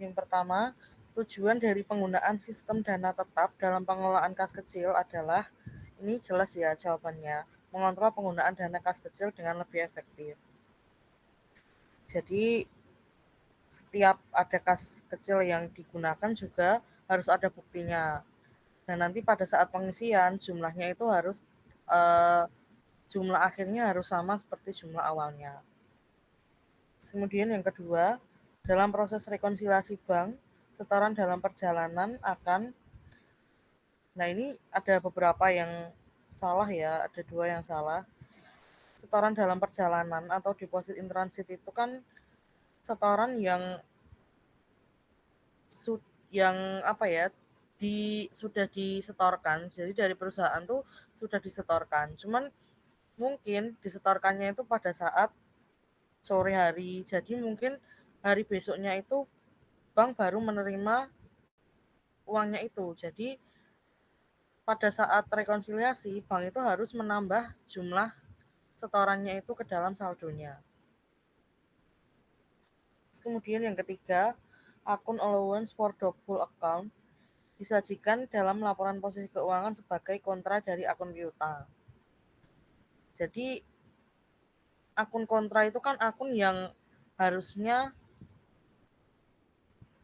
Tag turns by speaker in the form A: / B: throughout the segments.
A: Yang pertama, tujuan dari penggunaan sistem dana tetap dalam pengelolaan kas kecil adalah, ini jelas ya jawabannya, mengontrol penggunaan dana kas kecil dengan lebih efektif. Jadi setiap ada kas kecil yang digunakan juga harus ada buktinya. Dan nanti pada saat pengisian jumlahnya itu harus eh, jumlah akhirnya harus sama seperti jumlah awalnya. Kemudian yang kedua, dalam proses rekonsiliasi bank, setoran dalam perjalanan akan, nah ini ada beberapa yang salah ya, ada dua yang salah. Setoran dalam perjalanan atau deposit in transit itu kan setoran yang apa ya, sudah disetorkan. Jadi dari perusahaan tuh sudah disetorkan. Cuman mungkin disetorkannya itu pada saat sore hari. Jadi mungkin hari besoknya itu bank baru menerima uangnya itu. Jadi pada saat rekonsiliasi bank itu harus menambah jumlah setorannya itu ke dalam saldonya. Kemudian yang ketiga, akun allowance for doubtful account disajikan dalam laporan posisi keuangan sebagai kontra dari akun piutang. Jadi akun kontra itu kan akun yang harusnya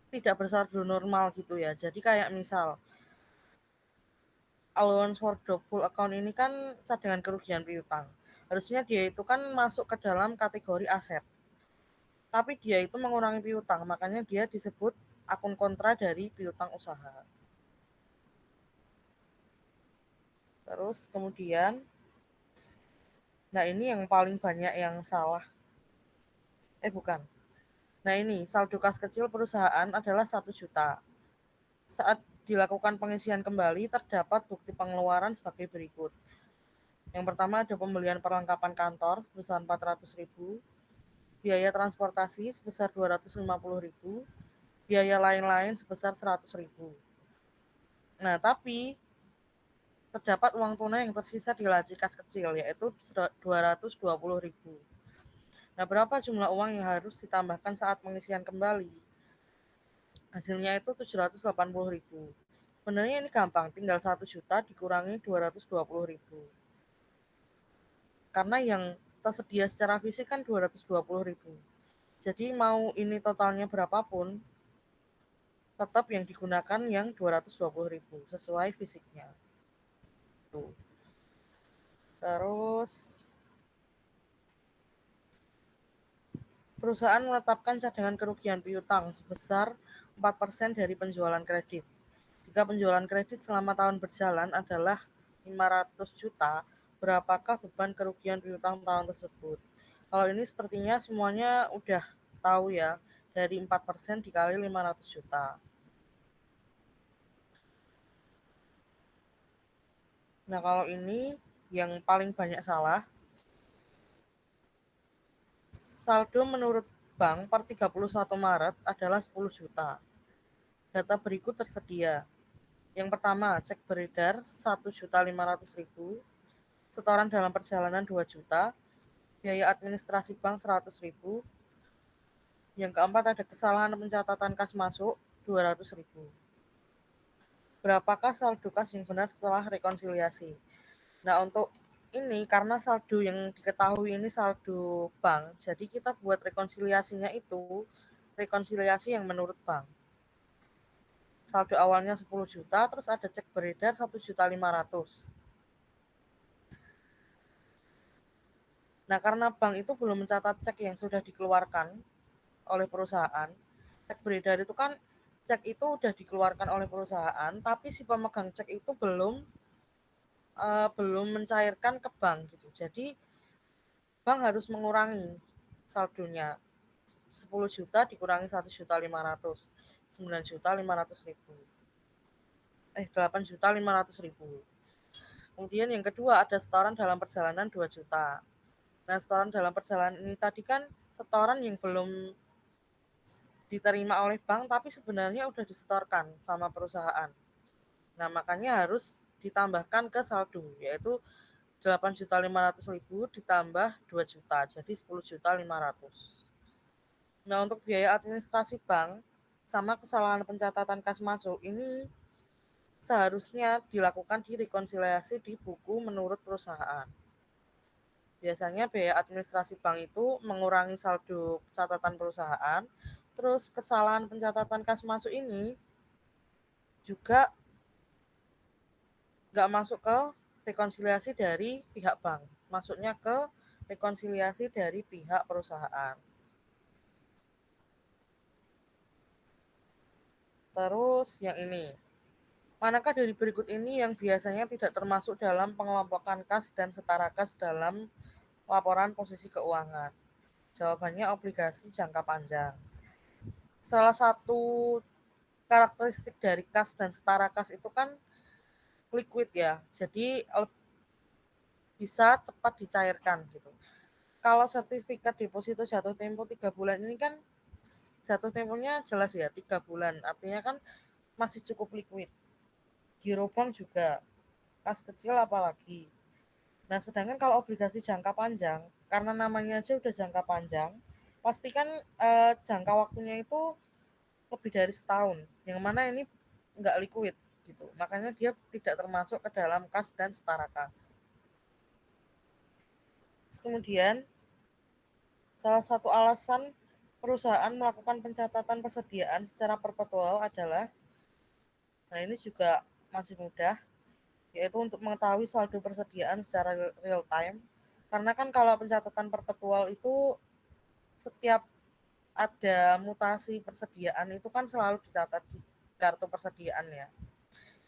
A: tidak bersaldo normal gitu ya. Jadi kayak misal allowance for doubtful account ini kan cadangan kerugian piutang. Harusnya dia itu kan masuk ke dalam kategori aset. Tapi dia itu mengurangi piutang, makanya dia disebut akun kontra dari piutang usaha. Terus kemudian, nah ini yang paling banyak yang salah. Bukan. Nah ini, saldo kas kecil perusahaan adalah 1 juta. Saat dilakukan pengisian kembali, terdapat bukti pengeluaran sebagai berikut. Yang pertama ada pembelian perlengkapan kantor sebesar 400.000, biaya transportasi sebesar 250.000, biaya lain-lain sebesar 100.000. Nah, tapi terdapat uang tunai yang tersisa di laci kas kecil, yaitu 220.000. Nah, berapa jumlah uang yang harus ditambahkan saat pengisian kembali? Hasilnya itu 780.000. Sebenarnya ini gampang, tinggal 1 juta dikurangi 220.000. Karena yang tersedia secara fisik kan 220.000. Jadi mau ini totalnya berapapun, tetap yang digunakan yang 220.000 sesuai fisiknya. Tuh. Terus perusahaan menetapkan cadangan kerugian piutang sebesar 4% dari penjualan kredit. Jika penjualan kredit selama tahun berjalan adalah 500 juta, berapakah beban kerugian piutang tahun tersebut? Kalau ini sepertinya semuanya udah tahu ya, dari 4% dikali 500 juta. Nah, kalau ini yang paling banyak salah, saldo menurut bank per 31 Maret adalah 10 juta. Data berikut tersedia. Yang pertama, cek beredar 1.500.000, setoran dalam perjalanan 2 juta, biaya administrasi bank 100.000. Yang keempat, ada kesalahan pencatatan kas masuk 200.000. Berapakah saldo kas yang benar setelah rekonsiliasi? Nah, untuk ini karena saldo yang diketahui ini saldo bank, jadi kita buat rekonsiliasinya itu rekonsiliasi yang menurut bank. Saldo awalnya 10 juta, terus ada cek beredar 1.500.000. Nah, karena bank itu belum mencatat cek yang sudah dikeluarkan oleh perusahaan, cek beredar itu kan cek itu sudah dikeluarkan oleh perusahaan, tapi si pemegang cek itu belum mencairkan ke bank gitu. Jadi bank harus mengurangi saldonya. 10 juta dikurangi 1.500.000, 9.500.000. 8.500.000. Kemudian yang kedua ada setoran dalam perjalanan 2 juta. Nah, setoran dalam perjalanan ini tadi kan setoran yang belum diterima oleh bank tapi sebenarnya udah disetorkan sama perusahaan. Nah, makanya harus ditambahkan ke saldo, yaitu 8.500.000 ditambah 2 juta, jadi 10.500.000. Nah, untuk biaya administrasi bank sama kesalahan pencatatan kas masuk ini seharusnya dilakukan di rekonsiliasi di buku menurut perusahaan. Biasanya biaya administrasi bank itu mengurangi saldo catatan perusahaan, terus kesalahan pencatatan kas masuk ini juga nggak masuk ke rekonsiliasi dari pihak bank, masuknya ke rekonsiliasi dari pihak perusahaan. Terus yang ini, manakah dari berikut ini yang biasanya tidak termasuk dalam pengelompokan kas dan setara kas dalam laporan posisi keuangan? Jawabannya obligasi jangka panjang. Salah satu karakteristik dari kas dan setara kas itu kan liquid ya, jadi bisa cepat dicairkan gitu. Kalau sertifikat deposito jatuh tempo 3 bulan ini kan jatuh temponya jelas ya 3 bulan, artinya kan masih cukup liquid. Girobank juga, kas kecil apalagi. Nah, sedangkan kalau obligasi jangka panjang, karena namanya aja udah jangka panjang, pastikan jangka waktunya itu lebih dari setahun, yang mana ini nggak liquid gitu. Makanya dia tidak termasuk ke dalam kas dan setara kas. Terus kemudian, salah satu alasan perusahaan melakukan pencatatan persediaan secara perpetual adalah, nah ini juga masih mudah, yaitu untuk mengetahui saldo persediaan secara real time. Karena kan kalau pencatatan perpetual itu setiap ada mutasi persediaan itu kan selalu dicatat di kartu persediaan ya.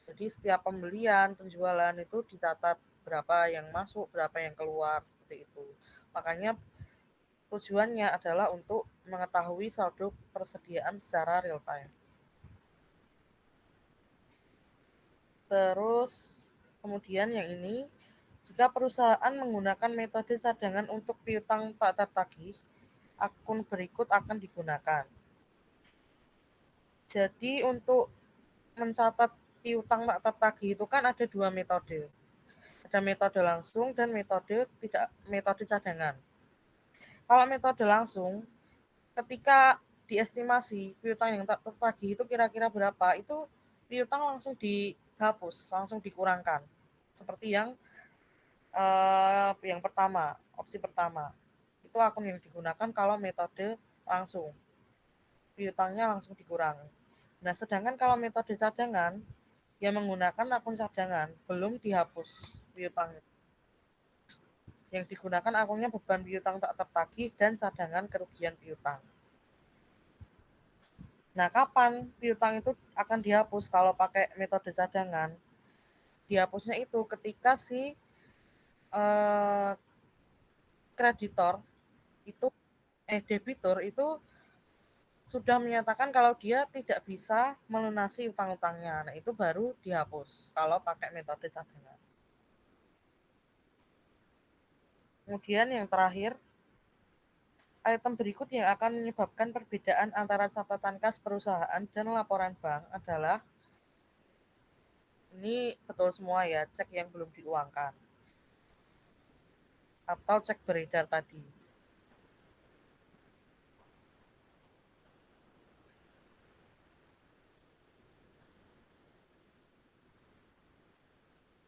A: Jadi setiap pembelian, penjualan itu dicatat berapa yang masuk, berapa yang keluar, seperti itu. Makanya tujuannya adalah untuk mengetahui saldo persediaan secara real time. Terus kemudian yang ini, jika perusahaan menggunakan metode cadangan untuk piutang tak tertagih, akun berikut akan digunakan. Jadi untuk mencatat piutang tak tertagih itu kan ada dua metode. Ada metode langsung dan metode cadangan. Kalau metode langsung, ketika diestimasi piutang yang tak tertagih itu kira-kira berapa, itu piutang langsung dihapus, langsung dikurangkan. Seperti yang pertama, opsi pertama. Itu akun yang digunakan kalau metode langsung. Piutangnya langsung dikurangi. Nah, sedangkan kalau metode cadangan, yang menggunakan akun cadangan, belum dihapus piutangnya. Yang digunakan akunnya beban piutang tak tertagih dan cadangan kerugian piutang. Nah, kapan piutang itu akan dihapus kalau pakai metode cadangan? Dihapusnya itu ketika si eh, kreditor itu debitur itu sudah menyatakan kalau dia tidak bisa melunasi utang-utangnya. Nah, itu baru dihapus kalau pakai metode cadangan. Kemudian yang terakhir, item berikut yang akan menyebabkan perbedaan antara catatan kas perusahaan dan laporan bank adalah, ini betul semua ya, cek yang belum diuangkan atau cek beredar tadi.